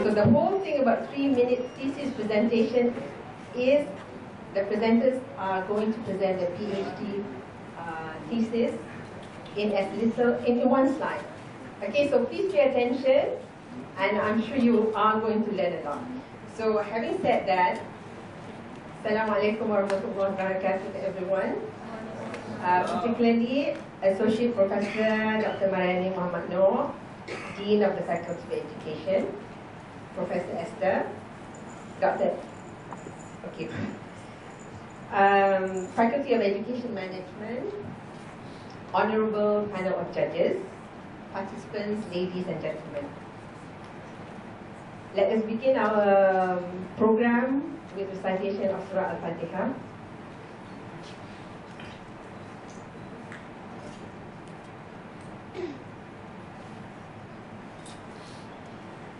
So the whole thing about 3-minute thesis presentation is the presenters are going to present a PhD thesis in one slide. Okay, so please pay attention, and I'm sure you are going to learn a lot. So having said that, Assalamualaikum warahmatullahi wabarakatuh to everyone. Particularly Associate Professor Dr. Mariani Muhammad Noor, Dean of the Faculty of Education, Professor Esther, Dr. Okay. Faculty of Education Management, Honorable Panel of Judges, participants, ladies and gentlemen. Let us begin our program with recitation of Surah Al-Fatiha.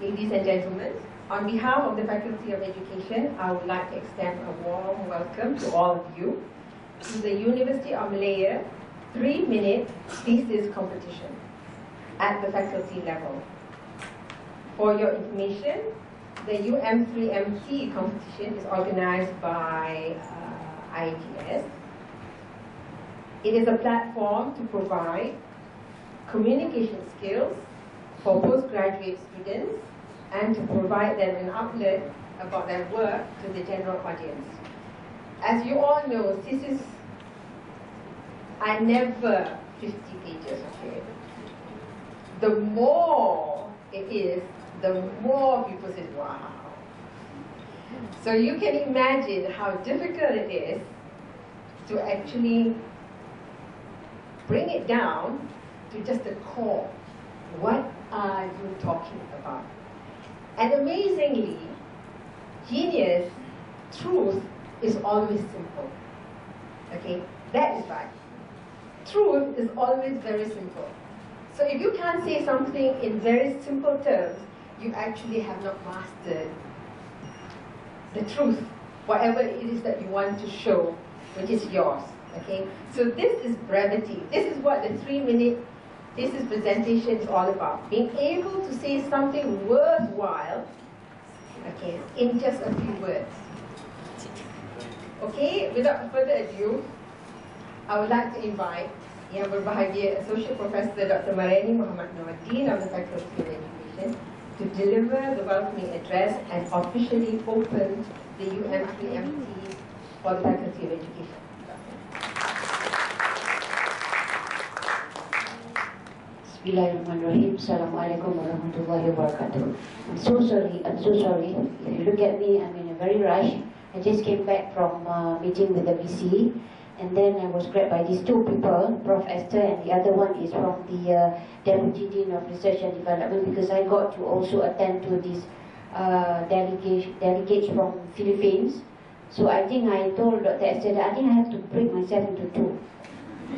Ladies and gentlemen, on behalf of the Faculty of Education, I would like to extend a warm welcome to all of you to the University of Malaya 3-minute thesis competition at the faculty level. For your information, the UM3MT competition is organized by IGS. It is a platform to provide communication skills for postgraduate students and to provide them an outlet about their work to the general audience. As you all know, thesis are never 50 pages, okay? The more it is, the more people say, wow. So you can imagine how difficult it is to actually bring it down to just a core. What are you talking about? And amazingly, genius, truth is always simple. Okay, that is right. Truth is always very simple. So if you can't say something in very simple terms, you actually have not mastered the truth, whatever it is that you want to show, which is yours. Okay, so this is brevity. This is what the 3-minute thesis presentation is all about. Being able to say something worthwhile, okay, in just a few words. Okay, without further ado, I would like to invite Yang Berbahagia Associate Professor Dr. Mariani Muhammad Noor, Dean of the Faculty of Education, to deliver the welcoming address and officially open the UM3MT for the Faculty of Education. Bismillahirrahmanirrahim. Assalamualaikum warahmatullahi wabarakatuh. I'm so sorry. If you look at me, I'm in a very rush. I just came back from meeting with the VC, and then I was grabbed by these two people, Prof. Esther, and the other one is from the Deputy Dean of Research and Development, because I got to also attend to these delegates from Philippines. So I think I told Dr. Esther that I think I have to break myself into two.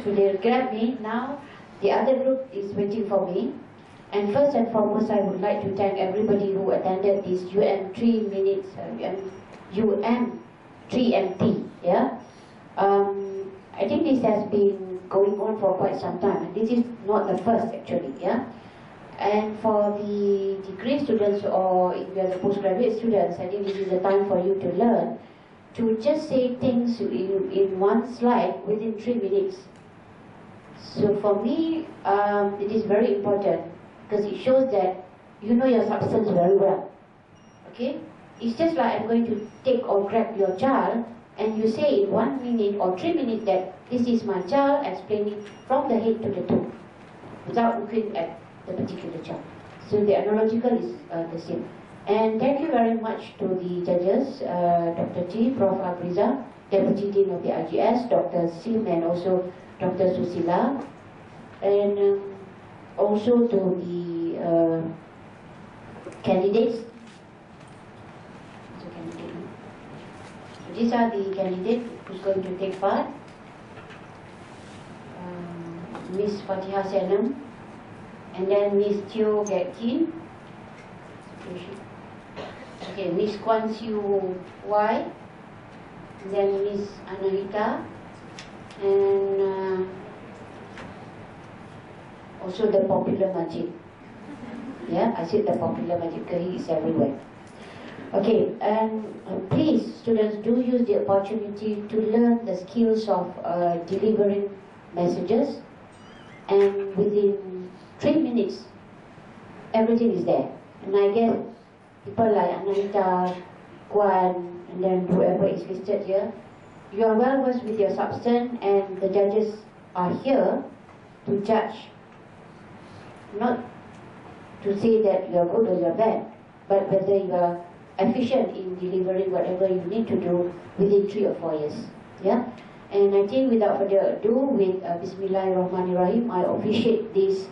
So they grabbed me now. The other group is waiting for me. And first and foremost, I would like to thank everybody who attended this UM3MT. Yeah. I think this has been going on for quite some time. This is not the first, actually. Yeah. And for the degree students, or if you are the postgraduate students, I think this is the time for you to learn to just say things in one slide within 3 minutes. So for me, it is very important because it shows that you know your substance very well. Okay? It's just like I'm going to take or grab your child and you say in 1 minute or 3 minutes that this is my child, explaining from the head to the toe without looking at the particular child. So the analogical is the same. And thank you very much to the judges, Dr. T, Prof. Abriza, Deputy Dean of the IGS, Dr. Sim, and also Dr. Susila, and also to the candidates. So these are the candidates who's going to take part. Miss Fatiha Senam, and then Miss Teo Gatkin. Okay, Miss Kwan Siu Y, and then Miss Anahita, and also the popular masjid. Yeah, I said the popular masjid because he is everywhere. Okay, and please, students, do use the opportunity to learn the skills of delivering messages, and within 3 minutes, everything is there. And I guess people like Ananta, Kwan, and then whoever is listed here, you are well versed with your substance, and the judges are here to judge, not to say that you are good or you are bad, but whether you are efficient in delivering whatever you need to do within 3 or 4 years. Yeah? And I think without further ado, with Bismillahirrahmanirrahim, I officiate this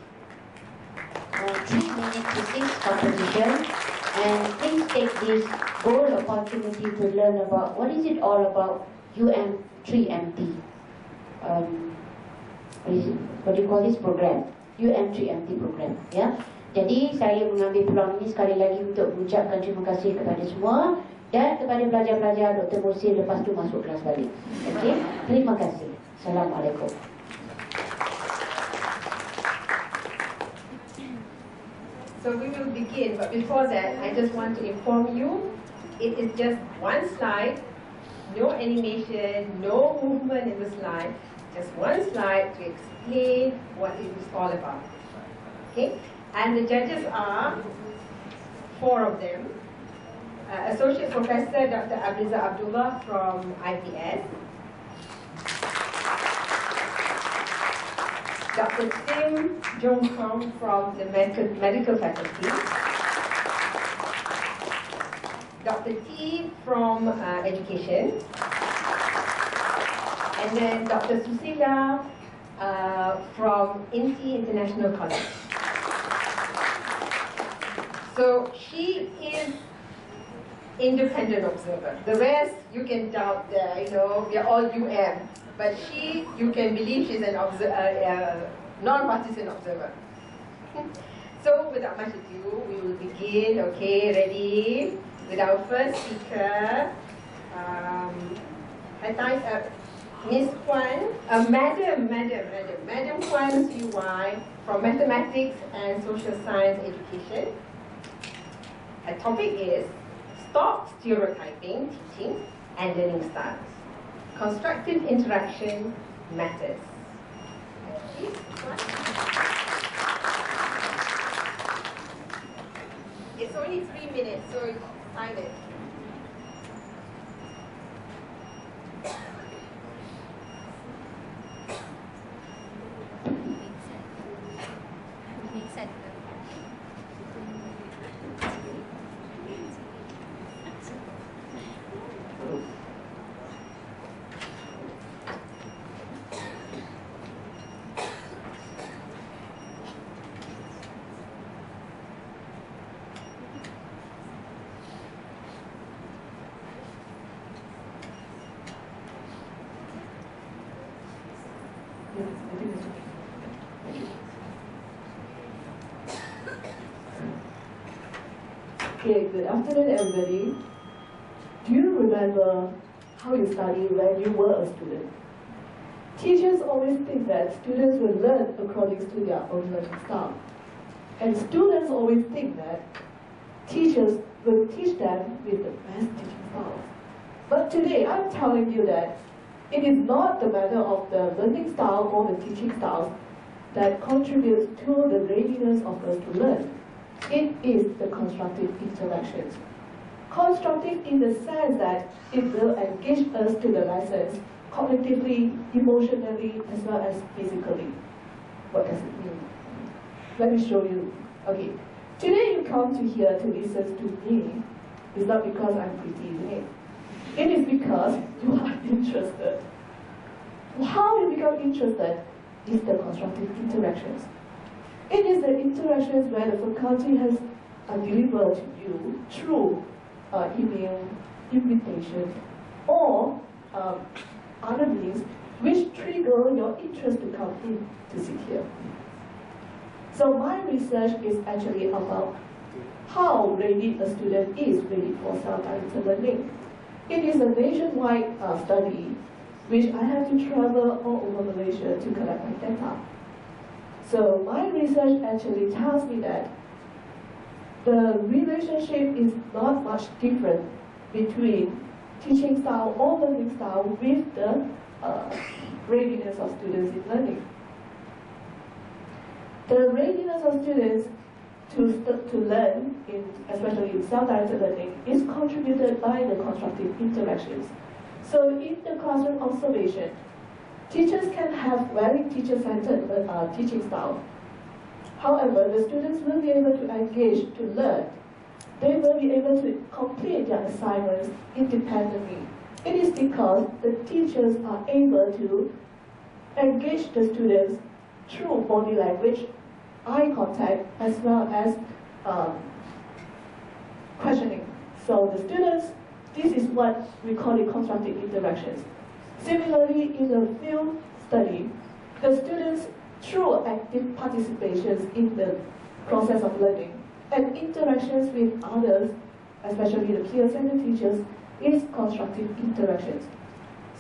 3-minute physics competition. And please take this gold opportunity to learn about what is it all about UM3MT. What do you call this program? UM3MT program. Yeah? Jadi saya mengambil peluang ini sekali lagi untuk mengucapkan terima kasih kepada semua dan kepada pelajar-pelajar Dr. Musin, lepas tu masuk kelas balik. Okey, terima kasih. Assalamualaikum. So we will begin, but before that, I just want to inform you, it is just one slide, no animation, no movement in the slide, just one slide to explain what it is all about. Okay? And the judges are 4 of them. Associate Professor Dr. Abriza Abdullah from IPS. Dr. Tim Jong Kong from the medical faculty. Dr. T from education. And then Dr. Susila from INTI International College. So she is independent observer. The rest you can doubt, we are all UM. But you can believe she's an non-partisan observer. So without much ado, we will begin. Okay, ready? With our first speaker, Miss Kwan, Madam Kwan CY from Mathematics and Social Science Education. Her topic is Stop Stereotyping Teaching and Learning Styles. Constructive interaction matters. It's only 3 minutes, so time it. Okay, good afternoon everybody. Do you remember how you studied when you were a student? Teachers always think that students will learn according to their own learning style. And students always think that teachers will teach them with the best teaching styles. But today I'm telling you that it is not the matter of the learning style or the teaching styles that contributes to the readiness of us to learn. It is the constructive interactions. Constructive in the sense that it will engage us to the lessons cognitively, emotionally, as well as physically. What does it mean? Let me show you. Okay, today you come to here to listen to me. It's not because I'm pretty, isn't it? It is because you are interested. How you become interested is the constructive interactions. It is the interactions where the faculty has delivered to you through email, invitation, or other means which trigger your interest to come in to sit here. So my research is actually about how ready a student is ready for self-directed learning. It is a nationwide study which I have to travel all over Malaysia to collect my data. So my research actually tells me that the relationship is not much different between teaching style or learning style with the readiness of students in learning. The readiness of students to learn, especially in self-directed learning, is contributed by the constructive interactions. So in the classroom observation, teachers can have very teacher-centered teaching style. However, the students will be able to engage to learn. They will be able to complete their assignments independently. It is because the teachers are able to engage the students through body language, eye contact, as well as questioning. So the students, this is what we call it constructive interactions. Similarly, in the field study, the students, through active participations in the process of learning and interactions with others, especially the peer-centered teachers, is constructive interactions.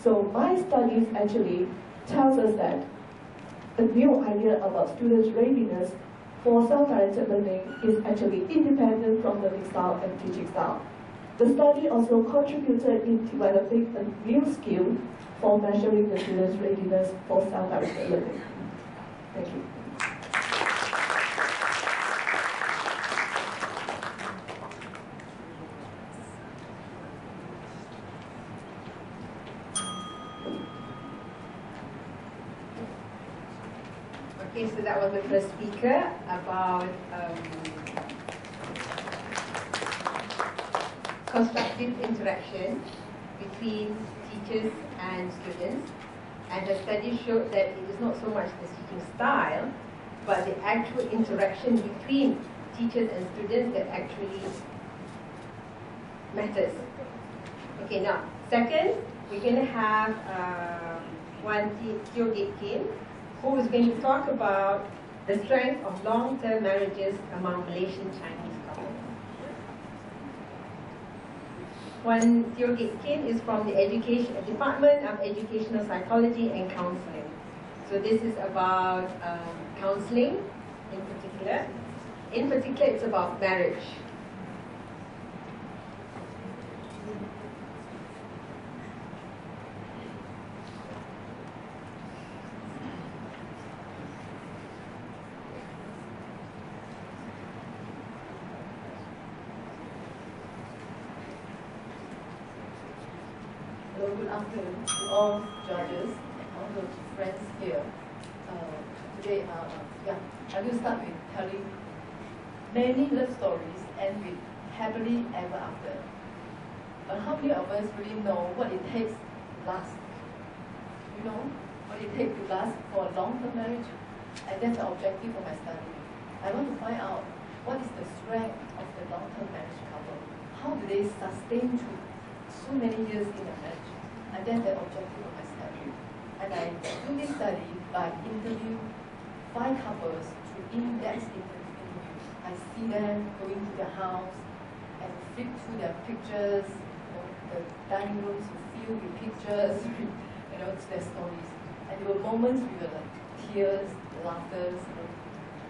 So my studies actually tells us that a new idea about students' readiness for self-directed learning is actually independent from learning style and teaching style. The study also contributed in developing a new skill for measuring the students' readiness for self-directed learning. Thank you. Okay, so that was the first speaker about constructive interaction between teachers and students. And the study showed that it is not so much the teaching style, but the actual interaction between teachers and students that actually matters. Okay, now, second, we're going to have Teo Gek Kim, who is going to talk about the strength of long-term marriages among Malaysian Chinese couples. Teo Gek Kim is from the Department of Educational Psychology and Counseling. So this is about counseling in particular. In particular, it's about marriage. Good afternoon to all judges and all the friends here. Today, I will start with telling many love stories and with happily ever after. But how many of us really know what it takes to last? You know what it takes to last for a long-term marriage? And that's the objective of my study. I want to find out what is the strength of the long-term marriage couple. How do they sustain through so many years in a marriage? And that's the objective of my study. And I do this study by interviewing 5 couples through in-depth interviews. I see them going to their house and flip through their pictures. The dining rooms were filled with pictures, their stories. And there were moments with tears, laughter.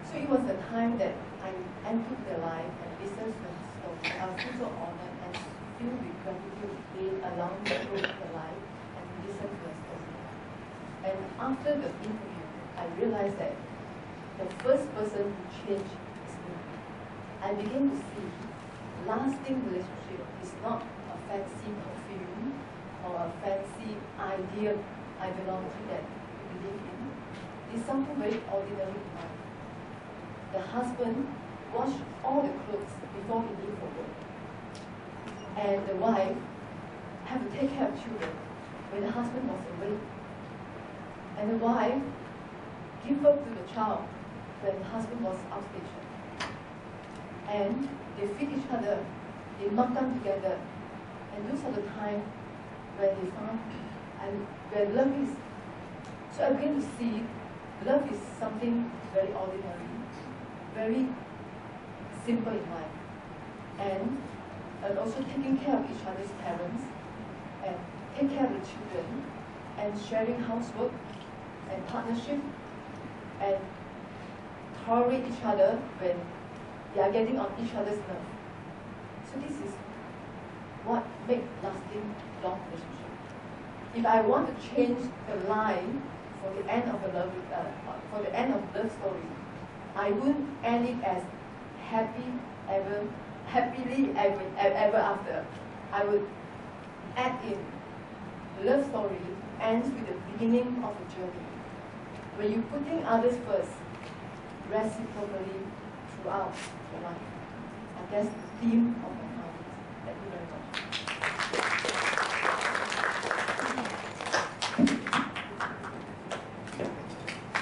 So it was a time that I entered their life and listened to their story. I was so honored and filled with gratitude. They allowed me to go to their life and listen to their story. And after the interview, I realized that the first person who changed is me. I began to see lasting relationship is not a fancy perfume or a fancy ideology that we believe in. It's something very ordinary in life. The husband washed all the clothes before he leave for work. And the wife had to take care of children when the husband was away. And the wife gave birth to the child when the husband was outstation. And they feed each other, they knock down together, and those are the time when they found and where love is. So I began to see love is something very ordinary, very simple in life. And also taking care of each other's parents, and take care of the children, and sharing housework, and partnership, and tolerate each other when they are getting on each other's nerve. So this is what makes lasting long relationship. If I want to change the line for the end of love story, I wouldn't end it as happily ever after. I would add in love story ends with the beginning of a journey. When you're putting others first, reciprocally throughout your life. And that's the theme of my knowledge. Thank you very much.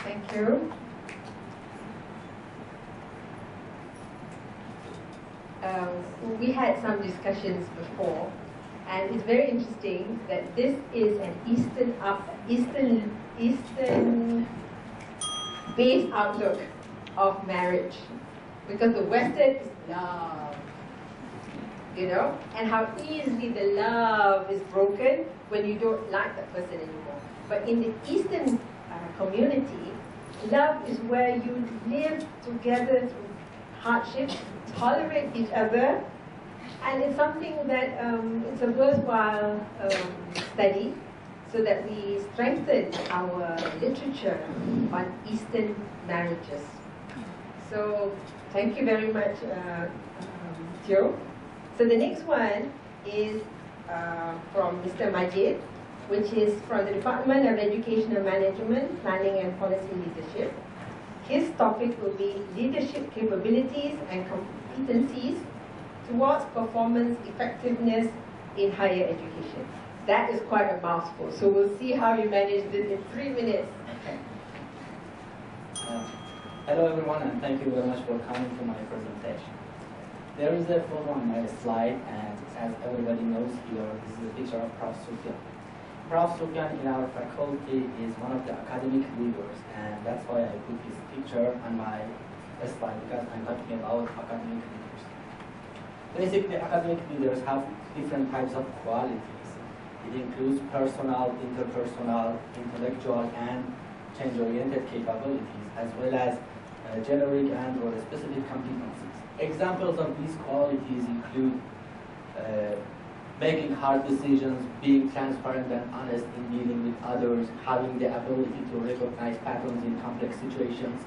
Thank you. We had some discussions before, and it's very interesting that this is an Eastern-based outlook of marriage, because the Western is love, you know, and how easily the love is broken when you don't like the person anymore. But in the Eastern community, love is where you live together through hardships, tolerate each other, and it's something that it's a worthwhile study, so that we strengthen our literature on Eastern marriages. So thank you very much, Joe. So the next one is from Mr. Majid, which is from the Department of Educational Management, Planning and Policy Leadership. His topic will be leadership capabilities and competencies towards performance effectiveness in higher education. That is quite a mouthful, so we'll see how you manage this in 3 minutes. Hello everyone, and thank you very much for coming to my presentation. There is a photo on my slide, and as everybody knows here, this is a picture of Prof. Sufyan. Prof. Sufyan in our faculty is one of the academic leaders, and that's why I put his picture on my slide, because I'm talking about academic leaders. Basically, academic leaders have different types of qualities. It includes personal, interpersonal, intellectual, and change-oriented capabilities, as well as generic and or specific competencies. Examples of these qualities include making hard decisions, being transparent and honest in dealing with others, having the ability to recognize patterns in complex situations,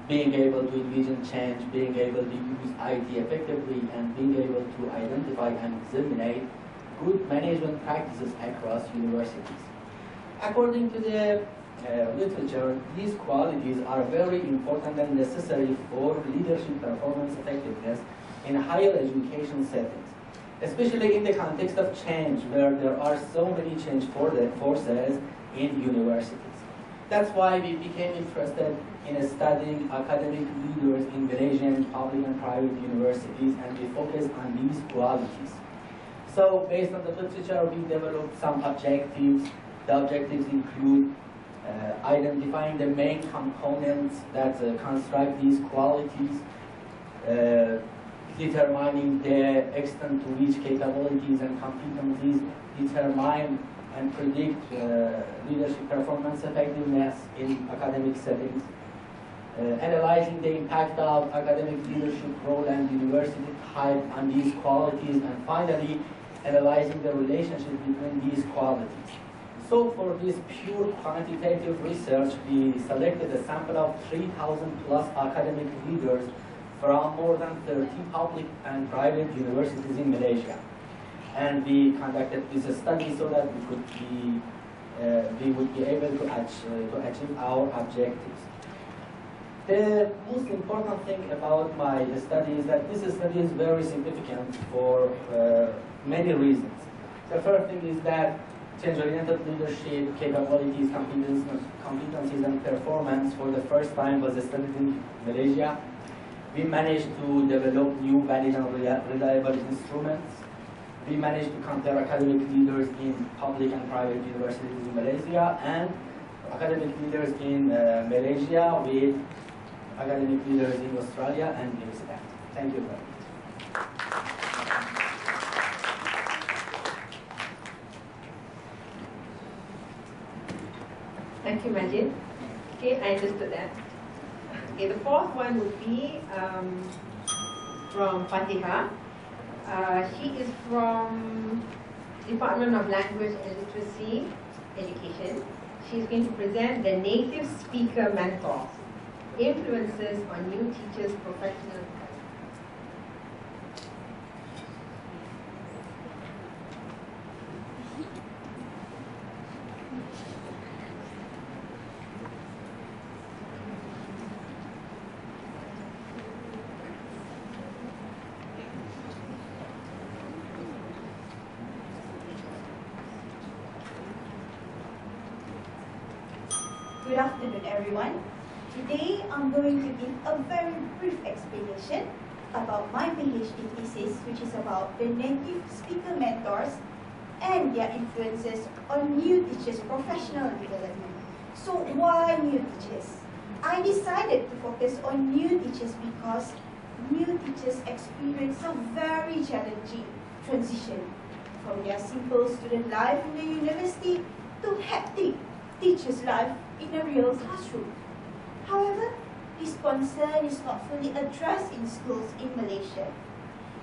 being able to envision change, being able to use IT effectively, and being able to identify and disseminate good management practices across universities. According to the literature, these qualities are very important and necessary for leadership performance effectiveness in higher education settings, especially in the context of change, where there are so many change forces in universities. That's why we became interested in studying academic leaders in Malaysian public and private universities, and we focused on these qualities. So based on the literature, we developed some objectives. The objectives include identifying the main components that construct these qualities, determining the extent to which capabilities and competencies determine and predict leadership performance effectiveness in academic settings, analyzing the impact of academic leadership role and university type on these qualities, and finally, analyzing the relationship between these qualities. So for this pure quantitative research, we selected a sample of 3,000 plus academic leaders from more than 30 public and private universities in Malaysia. And we conducted this study so that we would be able to achieve our objectives. The most important thing about my study is that this study is very significant for many reasons. The first thing is that change-oriented leadership capabilities, competencies, and performance for the first time was studied in Malaysia. We managed to develop new valid and reliable instruments. We managed to compare academic leaders in public and private universities in Malaysia and academic leaders in Malaysia with academic leaders in Australia and New Zealand. Thank you very much. Thank you, Majid. Okay, I understood that. Okay, the fourth one would be from Fatiha. She is from Department of Language and Literacy Education. She's going to present the Native Speaker Mentors, Influences on New Teachers' Professional. Good afternoon, everyone. Today, I'm going to give a very brief explanation about my PhD thesis, which is about the native speaker mentors and their influences on new teachers' professional development. So why new teachers? I decided to focus on new teachers because new teachers experience a very challenging transition from their simple student life in the university to hectic teacher's life in a real classroom. However, this concern is not fully addressed in schools in Malaysia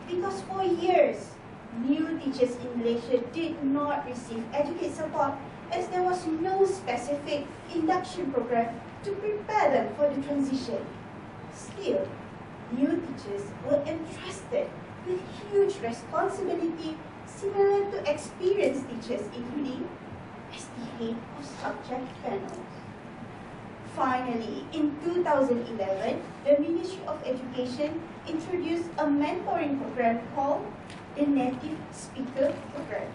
because for years, new teachers in Malaysia did not receive educate support as there was no specific induction program to prepare them for the transition. Still, new teachers were entrusted with huge responsibility similar to experienced teachers, including as the head of subject panels. Finally, in 2011, the Ministry of Education introduced a mentoring program called the Native Speaker Program.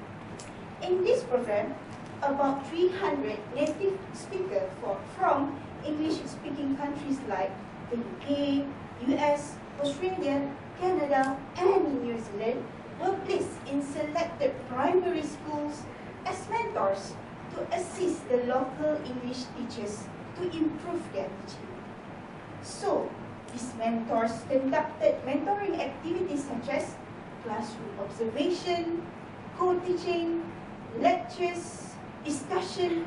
In this program, about 300 native speakers from English-speaking countries like the UK, US, Australia, Canada, and New Zealand were placed in selected primary schools as mentors to assist the local English teachers to improve their teaching. So, these mentors conducted mentoring activities such as classroom observation, co-teaching, lectures, discussion,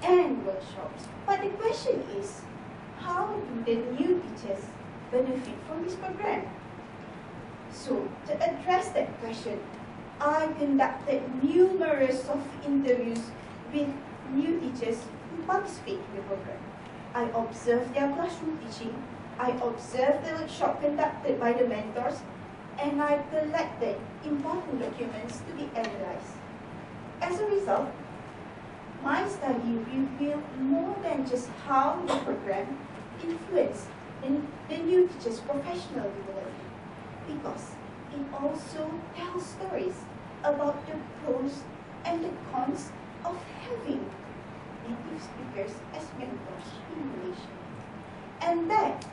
and workshops. But the question is, how do the new teachers benefit from this program? So, to address that question, I conducted numerous soft interviews with new teachers who participate in the program. I observed their classroom teaching, I observed the workshop conducted by the mentors, and I collected important documents to be analyzed. As a result, my study revealed more than just how the program influenced the new teacher's professional development, because it also tells stories about the pros and the cons of having native speakers as mentors in Malaysia. And that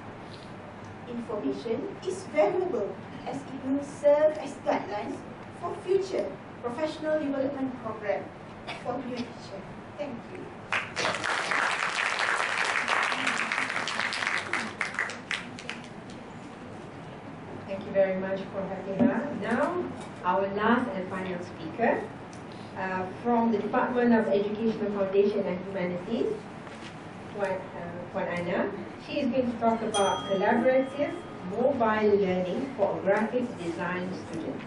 information is valuable as it will serve as guidelines for future professional development program for new teachers. Thank you. Thank you very much for Fatiha. Now, our last and final speaker from the Department of Educational Foundation and Humanities, Puan Ana. She is going to talk about collaborative mobile learning for graphic design students.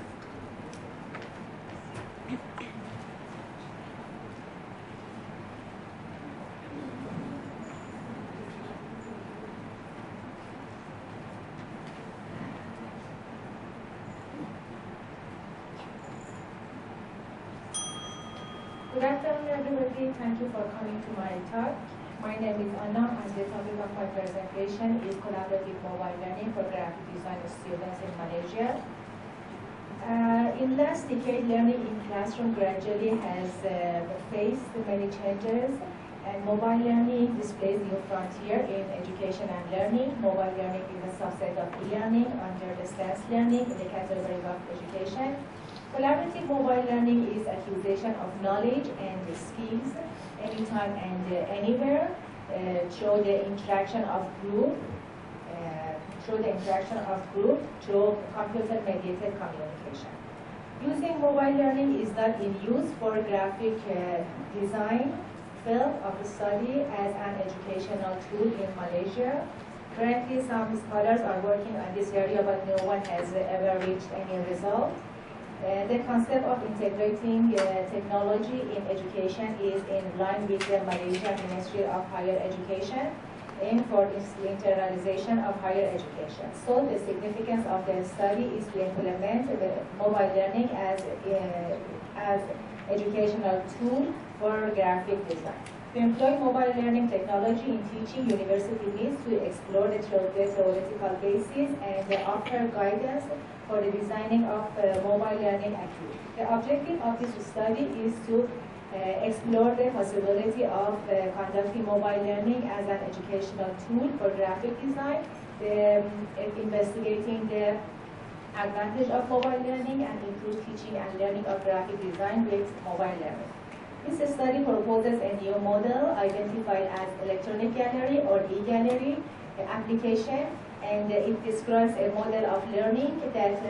Good afternoon, everybody. Thank you for coming to my talk. My name is Anna, and the topic of my presentation is collaborative mobile learning for graphic design students in Malaysia. In last decade, learning in classroom gradually has faced many changes, and mobile learning displays new frontier in education and learning. Mobile learning is a subset of e-learning under distance learning in the category of education. Collaborative mobile learning is acquisition of knowledge and skills anytime and anywhere through the interaction of group, through computer-mediated communication. Using mobile learning is not in use for graphic design field of study as an educational tool in Malaysia. Currently, some scholars are working on this area, but no one has ever reached any result. The concept of integrating technology in education is in line with the Malaysian Ministry of Higher Education aim for the internalization of higher education. So the significance of the study is to implement mobile learning as educational tool for graphic design. To employ mobile learning technology in teaching, university needs to explore the theoretical basis and offer guidance for the designing of mobile learning activities. The objective of this study is to explore the possibility of conducting mobile learning as an educational tool for graphic design, investigating the advantage of mobile learning and improve teaching and learning of graphic design with mobile learning. This study proposes a new model identified as electronic gallery or e-gallery application, and it describes a model of learning that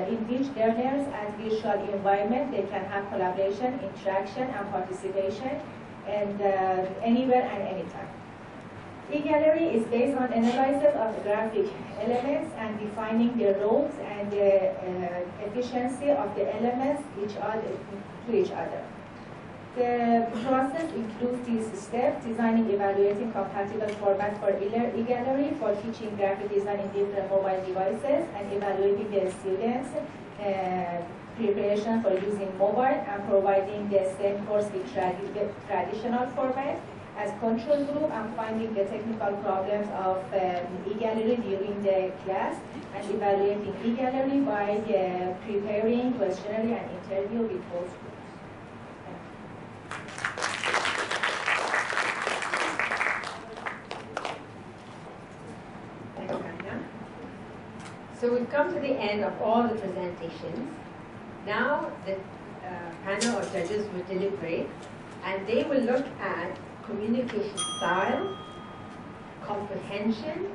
in which learners at virtual environment they can have collaboration, interaction, and participation, and anywhere and anytime. E-gallery is based on analysis of graphic elements and defining their roles and the efficiency of the elements to each other. The process includes these steps: designing, evaluating compatible format for e-gallery, for teaching graphic design in different mobile devices, and evaluating the students' preparation for using mobile, and providing the same course with traditional format as control group, and finding the technical problems of e-gallery during the class, and evaluating e-gallery by preparing questionnaire and interview with both groups. So we've come to the end of all the presentations. Now the panel of judges will deliberate, and they will look at communication style, comprehension,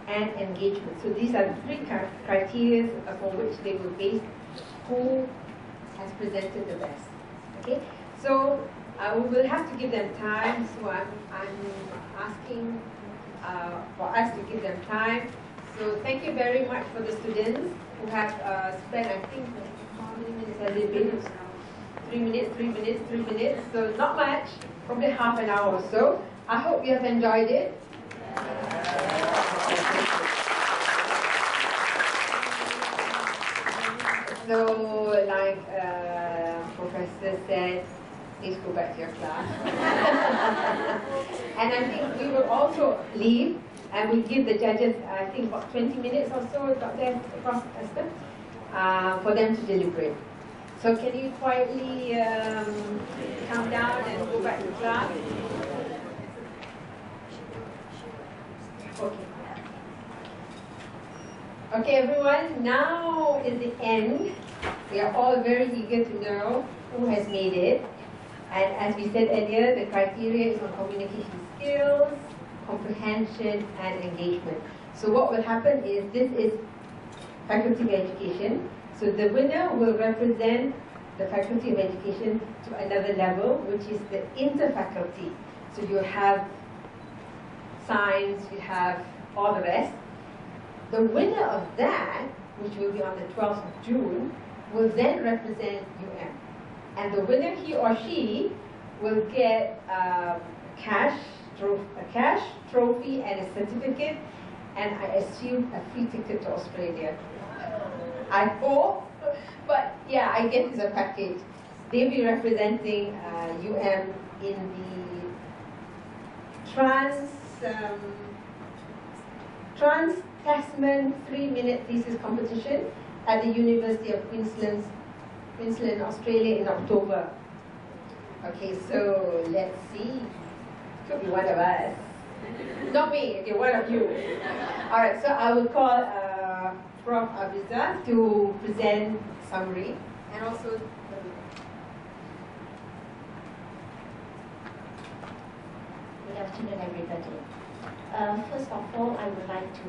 and engagement. So these are the three criteria upon which they will base who has presented the best. Okay, so we will have to give them time. So I'm asking for us to give them time. So thank you very much for the students who have spent, I think, how many minutes has it been? 3 minutes, 3 minutes, 3 minutes. So not much, probably half an hour or so. I hope you have enjoyed it. So like Professor said, please go back to your class. And I think we will also leave. And we give the judges, I think, about 20 minutes or so, about them across the custom, for them to deliberate. So can you quietly come down and go back to class? Okay. Okay, everyone, now is the end. We are all very eager to know who has made it. And as we said earlier, the criteria is on communication skills, comprehension, and engagement. So what will happen is, this is Faculty of Education. So the winner will represent the Faculty of Education to another level, which is the inter-faculty. So you have science, you have all the rest. The winner of that, which will be on the 12th of June, will then represent UM. And the winner, he or she, will get a cash trophy and a certificate, and I assume a free ticket to Australia. I hope, but yeah, I guess it's a package. They'll be representing UM in the Trans-Tasman 3-minute thesis competition at the University of Queensland, Australia in October. Okay, so let's see. Could be one of us. Not me, okay, one of you. Alright, so I will call Prof. Abiza to present summary and also Good afternoon, everybody. First of all, I would like to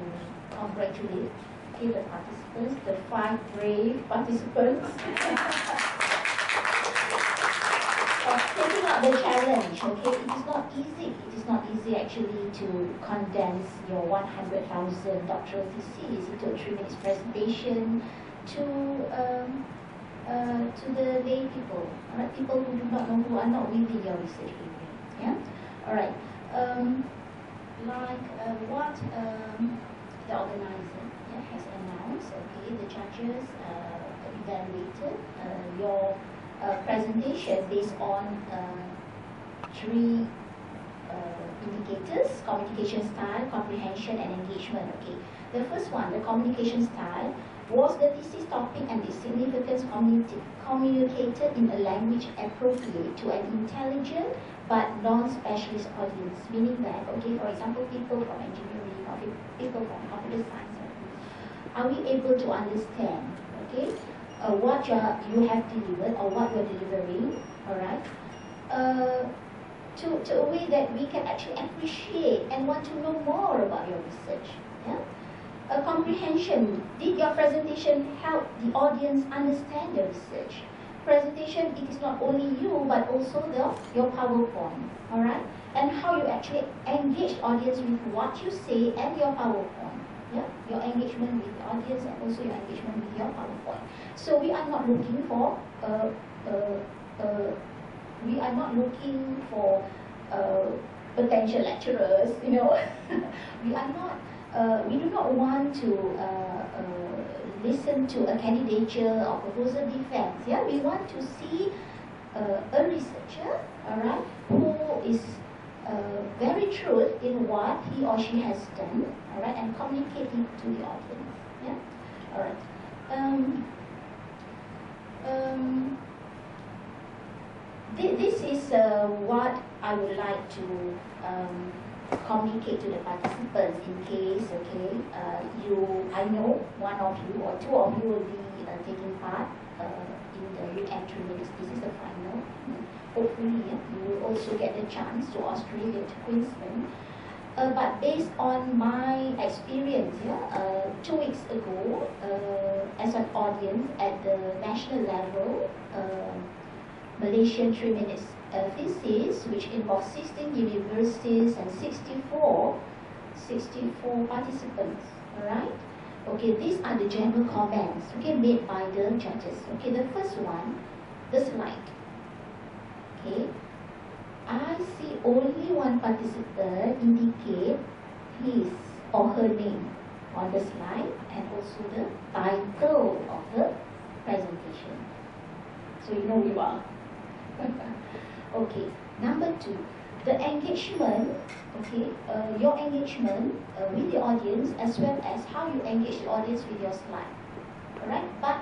congratulate the participants, the 5 brave participants, for taking out not the challenge, okay? It is not easy. It is not easy actually to condense your 100,000 doctoral thesis into a 3 minutes presentation to the lay people, alright? People who do not know, who are not within your research area. Yeah, alright. What the organizer has announced, okay, the judges evaluated your presentation based on 3 indicators: communication style, comprehension, and engagement. Okay, the first one, the communication style, was the thesis topic and its significance communicated in a language appropriate to an intelligent but non-specialist audience? Meaning that, okay, for example, people from engineering or people from computer science, are we able to understand, okay, what you have delivered or what you're delivering, all right, to a way that we can actually appreciate and want to know more about your research. Yeah? A comprehension. Did your presentation help the audience understand the research? Presentation, it is not only you but also your PowerPoint, all right, and how you actually engage the audience with what you say and your PowerPoint. Yeah, your engagement with the audience and also your engagement with your PowerPoint. So we are not looking for potential lecturers. You know, we do not want to listen to a candidature or proposal defense. Yeah, we want to see a researcher, all right, who is very true in what he or she has done, all right, and communicating to the audience. Yeah, all right. This is what I would like to communicate to the participants in case, okay, I know one of you or 2 of you will be taking part in the weekend 3 minutes. This is the final. Hopefully, you will also get the chance to Australia, to Queensland. But based on my experience, 2 weeks ago, as an audience at the national level, Malaysian 3 minutes thesis, which involves 16 universities and 64 participants. Alright? Okay, these are the general comments, okay, made by the judges. Okay, the first one, the slide. Okay, I see only one participant indicate his or her name on the slide and also the title of the presentation. So you know who you are. Okay, number 2, the engagement, okay, your engagement with the audience as well as how you engage the audience with your slide, alright, but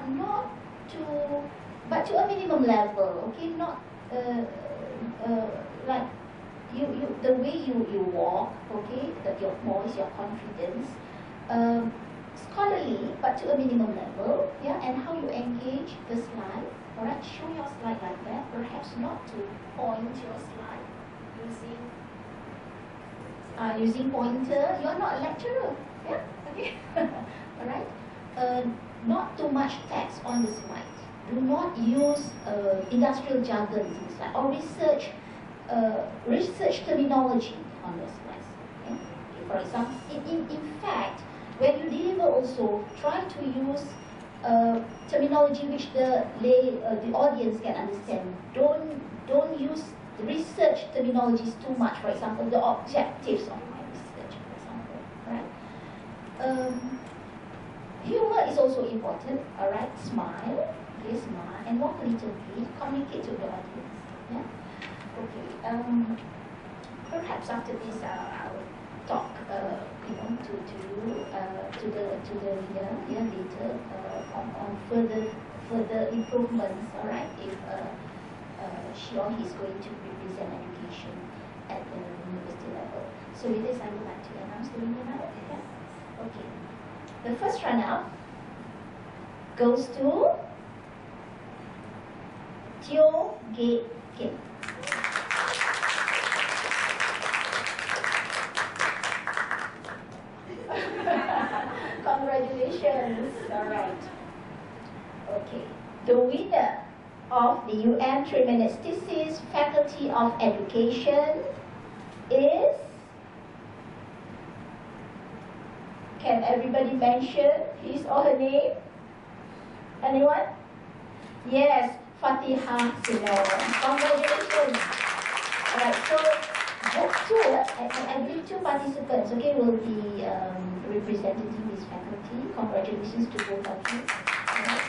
to a minimum level, okay, not like the way you walk, okay, your voice, your confidence, scholarly but to a minimum level, yeah, and how you engage the slide. Alright, show your slide like that. Perhaps not to point your slide using pointer. You're not a lecturer. Yeah, okay. Alright. Not too much text on the slide. Do not use industrial jargon in the slide or research terminology on your slides. Okay? Okay, for example, in fact, when you deliver also, try to use terminology which the audience can understand. Don't use research terminologies too much. For example, the objectives of my research, for example. Right? Humor is also important. All right, smile, okay, smile, and walk a little bit. Communicate to the audience. Yeah. Okay. Perhaps after this, I'll talk, to the leader, later on further improvements. All right, if she or he is going to represent education at the university level. So with this, I would like to announce the winner now. Yeah? Okay. The first runner-up goes to Teo Ge Kim. Congratulations. All right. Okay. The winner of the UN 3 Minutes Thesis Faculty of Education is, can everybody mention his or her name? Anyone? Yes, Fatiha Sinor. Congratulations. Alright, so I believe two participants, okay, will be representing this faculty. Congratulations to both of you. Alright.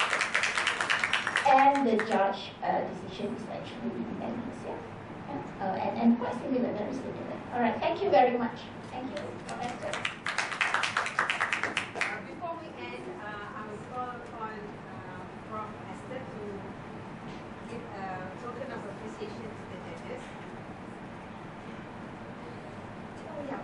And the judge decision is actually unanimous, yeah? And quite similar, very similar. Alright, thank you very much. Thank you, Professor. Before we end, I will call upon Prof. Esther to give a token of appreciation to the judges. Oh, yeah.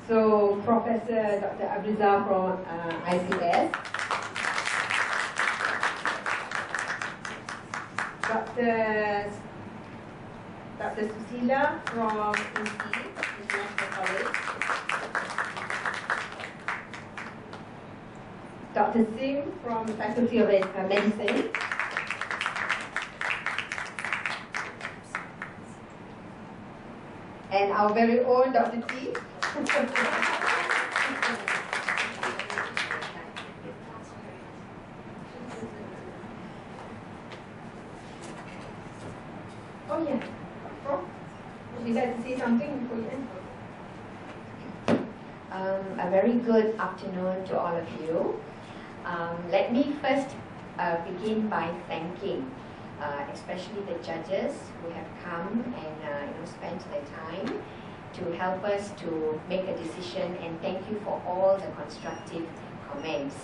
So, Professor Dr. Abriza from ICS, Dr. Susila from INSEE, International College, Dr. Singh from the Faculty of Medicine, and our very own Dr. T. Oh yeah, Prof, would you like to say something before you end? A very good afternoon to all of you. Let me first begin by thanking especially the judges who have come and spent their time to help us to make a decision, and thank you for all the constructive comments.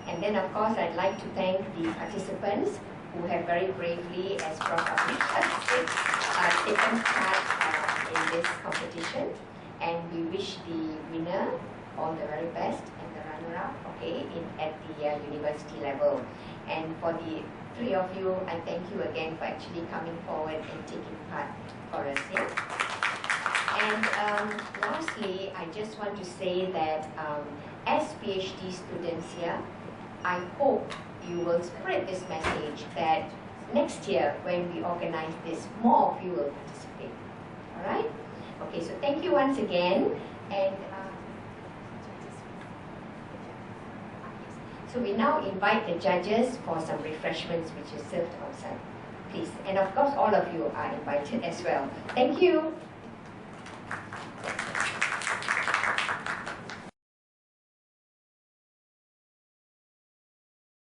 And then of course I'd like to thank the participants who have very bravely, as Prof. Abhishek said, taken part in this competition. And we wish the winner all the very best and the runner-up, okay, at the university level. And for the three of you, I thank you again for actually coming forward and taking part for us here. And lastly, I just want to say that as PhD students here, I hope you will spread this message that next year when we organize this, more of you will participate. All right? Okay, so thank you once again. And so we now invite the judges for some refreshments which is served outside. Please. And of course, all of you are invited as well. Thank you.